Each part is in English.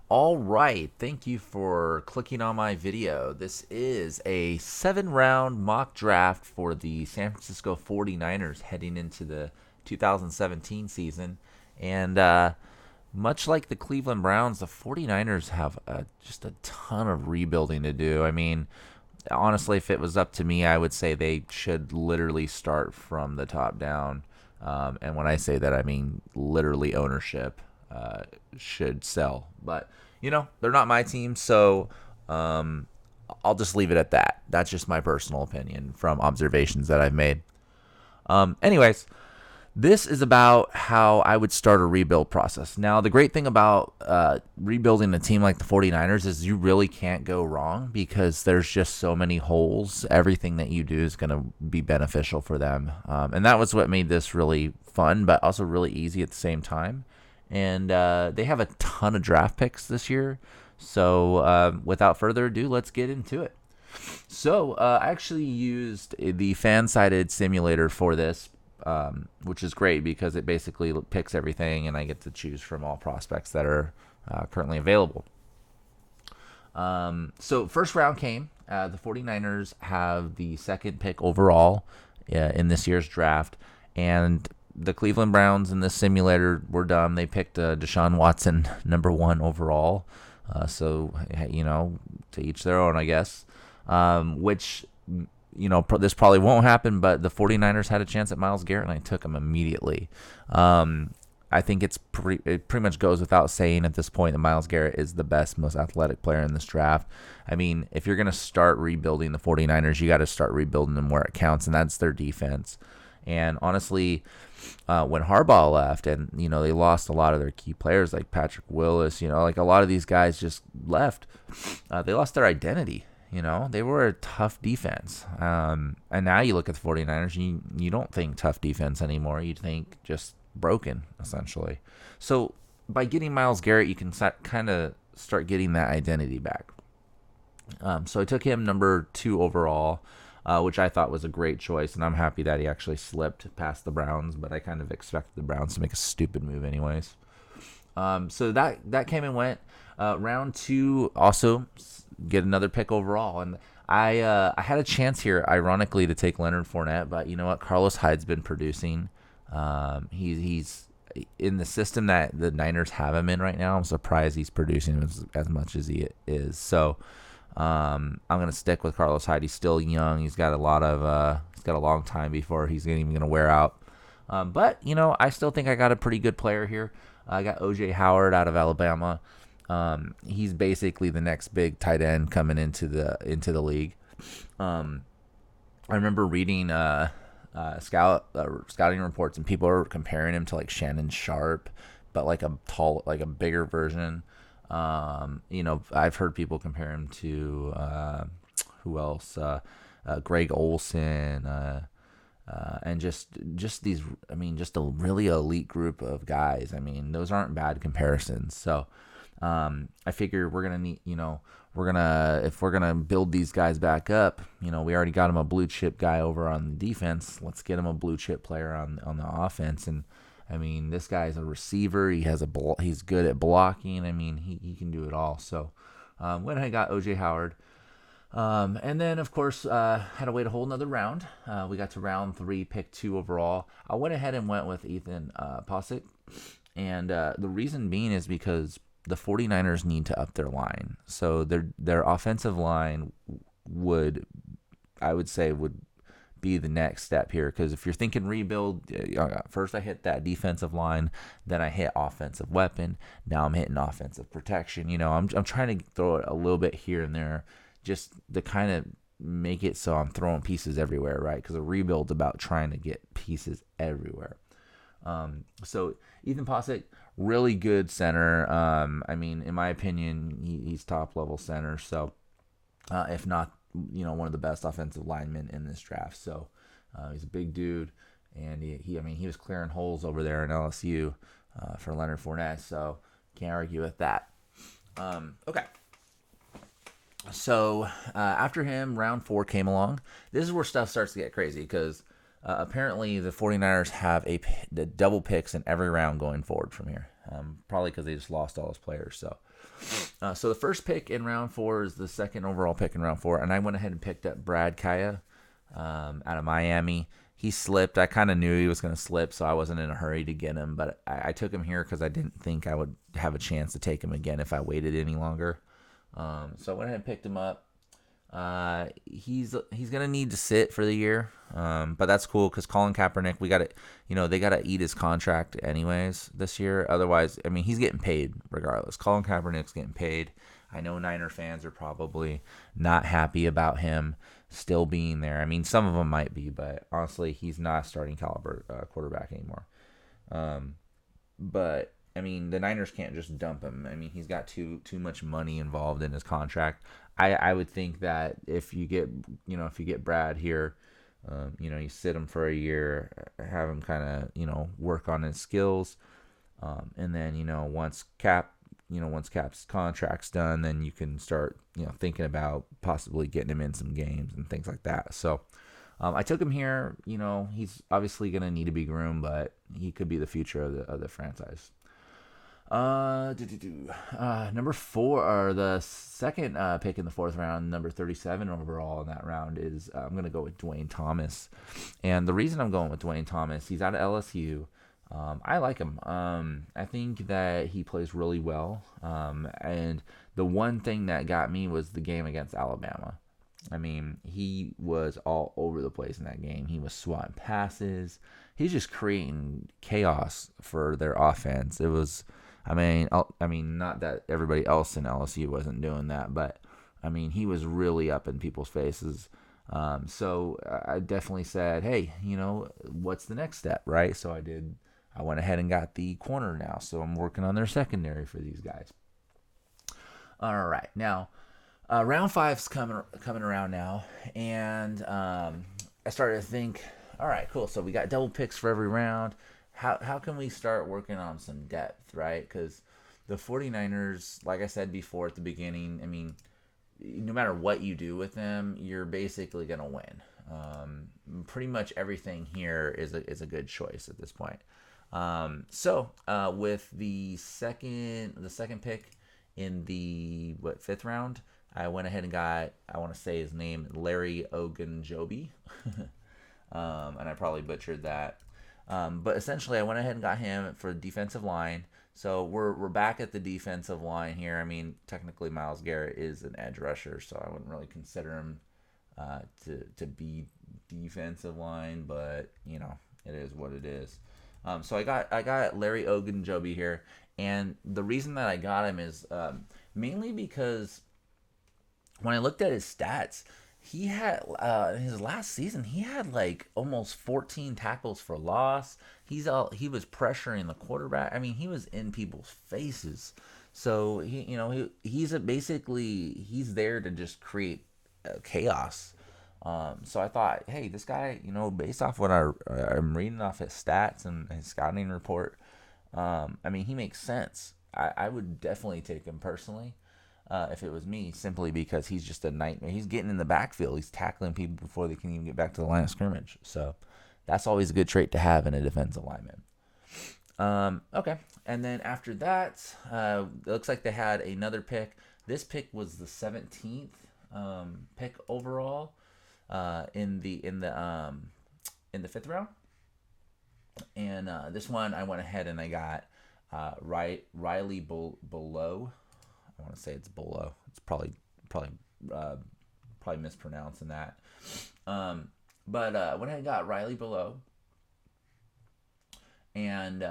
All right, thank you for clicking on my video. This is a 7 round mock draft for the San Francisco 49ers heading into the 2017 season. And much like the Cleveland Browns, the 49ers have just a ton of rebuilding to do. I mean, honestly, if it was up to me, I would say they should literally start from the top down. And when I say that, I mean literally ownership should sell. But, they're not my team, so I'll just leave it at that. That's just my personal opinion from observations that I've made. Anyways, this is about how I would start a rebuild process. Now, the great thing about rebuilding a team like the 49ers is you really can't go wrong because there's just so many holes. Everything that you do is going to be beneficial for them. And that was what made this really fun, but also really easy at the same time. And they have a ton of draft picks this year. So without further ado, let's get into it. So I actually used the fan-sided simulator for this, which is great because it basically picks everything, and I get to choose from all prospects that are currently available. So first round came. The 49ers have the second pick overall in this year's draft, and the Cleveland Browns in this simulator were dumb. They picked Deshaun Watson number 1 overall. So, to each their own, I guess. Which this probably won't happen, but the 49ers had a chance at Myles Garrett, and I took him immediately. I think it pretty much goes without saying at this point that Myles Garrett is the best, most athletic player in this draft. I mean, if you're going to start rebuilding the 49ers, you got to start rebuilding them where it counts, and that's their defense. And honestly, when Harbaugh left, and they lost a lot of their key players like Patrick Willis, like a lot of these guys just left. They lost their identity. They were a tough defense. And now you look at the 49ers, and you don't think tough defense anymore. You think just broken, essentially. So by getting Myles Garrett, you can kind of start getting that identity back. So I took him number 2 overall, which I thought was a great choice, and I'm happy that he actually slipped past the Browns, but I kind of expected the Browns to make a stupid move anyways. So that came and went. Round 2 also get another pick overall, and I had a chance here, ironically, to take Leonard Fournette, but you know what? Carlos Hyde's been producing. He's in the system that the Niners have him in right now. I'm surprised he's producing as much as he is. So I'm gonna stick with Carlos Hyde. He's still young. He's got a long time before he's even gonna wear out. But I still think I got a pretty good player here. I got OJ Howard out of Alabama. He's basically the next big tight end coming into the league. I remember reading scouting reports, and people are comparing him to like Shannon Sharp, but like a bigger version. I've heard people compare him to who else? Greg Olson, and just these. I mean, just a really elite group of guys. I mean, those aren't bad comparisons. So, I figure we're gonna need. If we're gonna build these guys back up, we already got him a blue chip guy over on the defense. Let's get him a blue chip player on the offense. And I mean, this guy's a receiver. He's good at blocking. I mean, he can do it all. So when I got OJ Howard, and then of course had to wait a whole another round. We got to round 3, pick 2 overall. I went ahead and went with Ethan Posick, and the reason being is because the 49ers need to up their line. So their offensive line would be the next step here, because if you're thinking rebuild, first I hit that defensive line, then I hit offensive weapon, now I'm hitting offensive protection. I'm trying to throw it a little bit here and there, just to kind of make it so I'm throwing pieces everywhere, right? Because a rebuild's about trying to get pieces everywhere. So Ethan Posick, really good center. I mean, in my opinion, he's top level center. So if not, one of the best offensive linemen in this draft. So he's a big dude, and he was clearing holes over there in LSU for Leonard Fournette. So can't argue with that. Okay. So after him, round 4 came along. This is where stuff starts to get crazy, because apparently the 49ers have the double picks in every round going forward from here. probably because they just lost all his players. So the first pick in round 4 is the second overall pick in round 4, and I went ahead and picked up Brad Kaya out of Miami. He slipped. I kind of knew he was going to slip, so I wasn't in a hurry to get him. But I took him here because I didn't think I would have a chance to take him again if I waited any longer. So I went ahead and picked him up. He's gonna need to sit for the year, but that's cool because Colin Kaepernick, they gotta eat his contract anyways this year. Otherwise, I mean, he's getting paid regardless. Colin Kaepernick's getting paid. I know Niner fans are probably not happy about him still being there. I mean, some of them might be, but honestly, he's not a starting caliber quarterback anymore. But I mean, the Niners can't just dump him. I mean, he's got too much money involved in his contract. I would think that if you get Brad here, you sit him for a year, have him kind of work on his skills, and then once Cap's contract's done, then you can start thinking about possibly getting him in some games and things like that. So I took him here. He's obviously going to need to be groomed, but he could be the future of the franchise. Number 4, or the second pick in the 4th round, number 37 overall in that round is I'm going to go with Dwayne Thomas. And the reason I'm going with Dwayne Thomas, he's out of LSU. I like him. I think that he plays really well. And the one thing that got me was the game against Alabama. I mean, he was all over the place in that game. He was swatting passes. He's just creating chaos for their offense. It was, I mean, not that everybody else in LSU wasn't doing that, but I mean, he was really up in people's faces. So I definitely said, hey, what's the next step, right? So I went ahead and got the corner now. So I'm working on their secondary for these guys. All right, now round 5's coming around now, and I started to think, all right, cool. So we got double picks for every round. How can we start working on some depth, right? Because the 49ers, like I said before at the beginning, I mean, no matter what you do with them, you're basically going to win. Pretty much everything here is a good choice at this point. So with the second pick in the 5th round, I went ahead and got, I want to say his name, Larry Ogunjobi. And I probably butchered that. But essentially, I went ahead and got him for defensive line. So we're back at the defensive line here. I mean, technically, Myles Garrett is an edge rusher, so I wouldn't really consider him to be defensive line, but it is what it is. So I got Larry Ogunjobi here, and the reason that I got him is mainly because when I looked at his stats, he had his last season he had like almost 14 tackles for loss. He was pressuring the quarterback. I mean, he was in people's faces. So he's he's there to just create chaos. So I thought, hey, this guy, based off what I'm reading off his stats and his scouting report, I mean, he makes sense. I would definitely take him personally. If it was me, simply because he's just a nightmare. He's getting in the backfield. He's tackling people before they can even get back to the line of scrimmage. So that's always a good trait to have in a defensive lineman. Okay. And then after that, it looks like they had another pick. This pick was the 17th pick overall in the 5th round. And this one, I went ahead and I got Riley Below. I want to say it's Bolo. It's probably mispronouncing that. But when I got Riley Below, and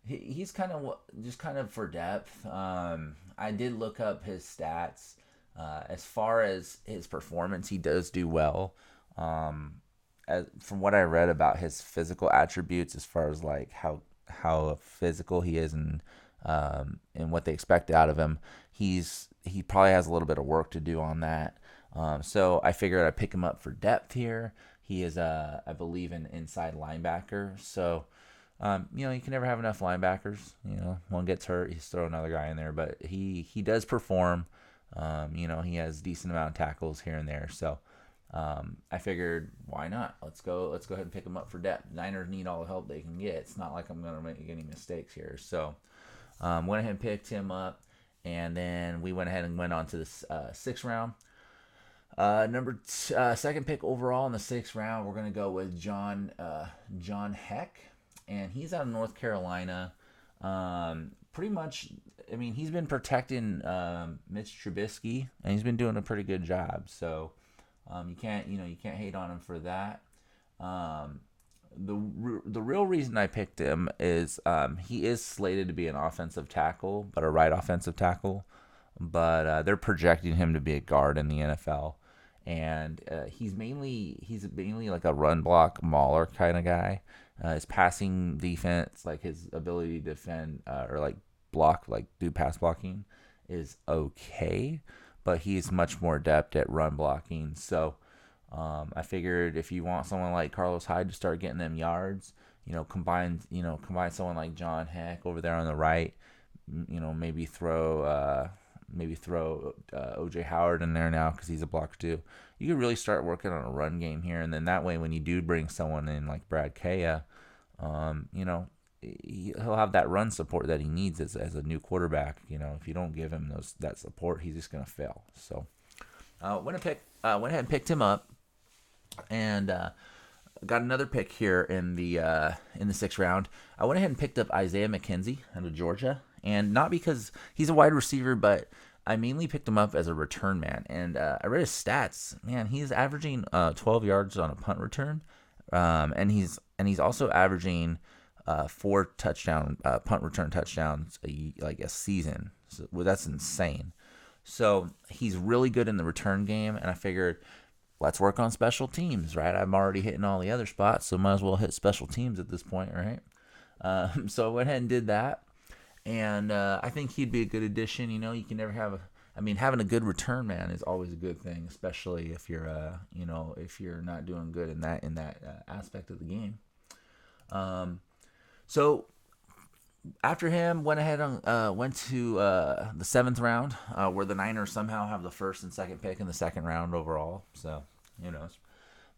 he's kind of for depth. I did look up his stats. As far as his performance, he does do well. From what I read about his physical attributes, as far as like how physical he is and what they expect out of him, he probably has a little bit of work to do on that. So I figured I'd pick him up for depth here. He is I believe an inside linebacker. So you can never have enough linebackers. One gets hurt, you just throw another guy in there. But he does perform. He has decent amount of tackles here and there. So I figured, why not? Let's go ahead and pick him up for depth. Niners need all the help they can get. It's not like I'm going to make any mistakes here. So Went ahead and picked him up, and then we went ahead and went on to the sixth round. Second pick overall in the sixth round, we're gonna go with John Heck, and he's out of North Carolina. Pretty much, I mean, he's been protecting Mitch Trubisky, and he's been doing a pretty good job. So you can't hate on him for that. Um, the real reason I picked him is he is slated to be an offensive tackle, but a right offensive tackle. But they're projecting him to be a guard in the NFL, and he's mainly like a run block mauler kind of guy. His passing defense, like his ability to defend or like block, like do pass blocking, is okay, but he's much more adept at run blocking. So I figured if you want someone like Carlos Hyde to start getting them yards, combine someone like John Heck over there on the right. Maybe throw OJ Howard in there now because he's a blocker too. You could really start working on a run game here, and then that way, when you do bring someone in like Brad Kaya, he'll have that run support that he needs as a new quarterback. If you don't give him that support, he's just gonna fail. So went ahead and picked him up, and got another pick here in the sixth round. I went ahead and picked up Isaiah McKenzie out of Georgia, and not because he's a wide receiver, but I mainly picked him up as a return man. And I read his stats. Man, he's averaging 12 yards on a punt return, and he's also averaging 4 punt return touchdowns a season. So, well, that's insane. So he's really good in the return game, and I figured let's work on special teams, right? I'm already hitting all the other spots, so might as well hit special teams at this point, right? So I went ahead and did that, and I think he'd be a good addition. You can never having a good return man is always a good thing, especially if you're not doing good in that aspect of the game. So after him, went ahead and went to the seventh round, where the Niners somehow have the first and second pick in the second round overall. So who knows?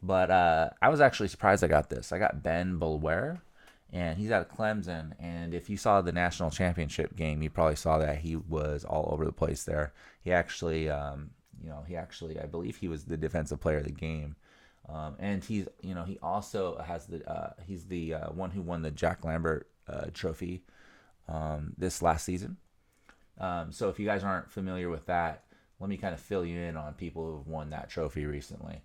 But I was actually surprised I got this. I got Ben Bulware, and he's out of Clemson. And if you saw the national championship game, you probably saw that he was all over the place there. He actually, I believe he was the defensive player of the game. And he also has he's the one who won the Jack Lambert trophy this last season. So if you guys aren't familiar with that, let me kind of fill you in on people who've won that trophy recently.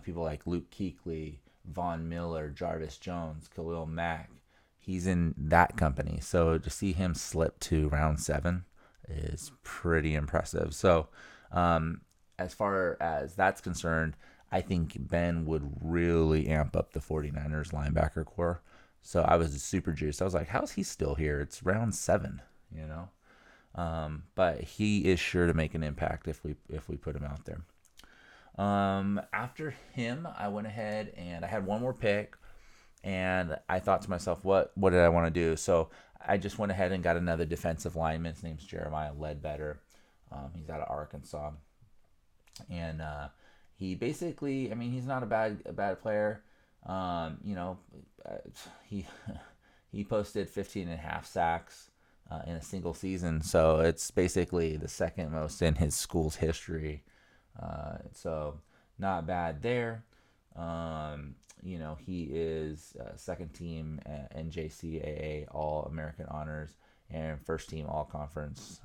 People like Luke Kuechly, Von Miller, Jarvis Jones, Khalil Mack. He's in that company. So to see him slip to round 7 is pretty impressive. So as far as that's concerned, I think Ben would really amp up the 49ers linebacker core. So I was super juiced. I was like, how is he still here? It's round 7, But he is sure to make an impact if we put him out there. After him, I went ahead and I had one more pick, and I thought to myself, what did I want to do? So I just went ahead and got another defensive lineman. His name's Jeremiah Ledbetter. He's out of Arkansas, and he basically, he's not a bad player. He posted 15 and a half sacks in a single season, so it's basically the second most in his school's history. So not bad there. He is second team NJCAA All American Honors and first team All Conference.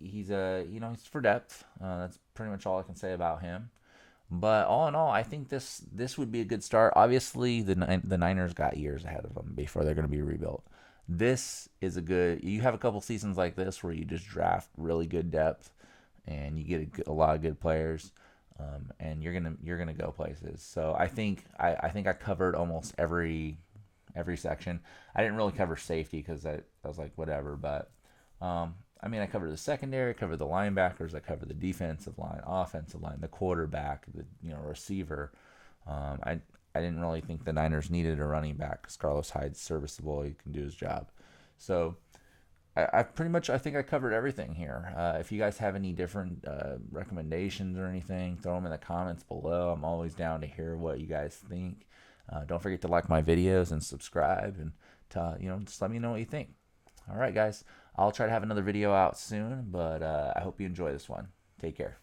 He's he's for depth. That's pretty much all I can say about him. But all in all, I think this would be a good start. Obviously, the Niners got years ahead of them before they're going to be rebuilt. This is you have a couple seasons like this where you just draft really good depth, and you get a lot of good players, and you're gonna go places. So I think I covered almost every section. I didn't really cover safety because I was like whatever, but I covered the secondary, I covered the linebackers, I covered the defensive line, offensive line, the quarterback, the receiver. I didn't really think the Niners needed a running back because Carlos Hyde's serviceable. He can do his job. So I think I covered everything here. If you guys have any different recommendations or anything, throw them in the comments below. I'm always down to hear what you guys think. Don't forget to like my videos and subscribe, and to, just let me know what you think. All right, guys. I'll try to have another video out soon, but I hope you enjoy this one. Take care.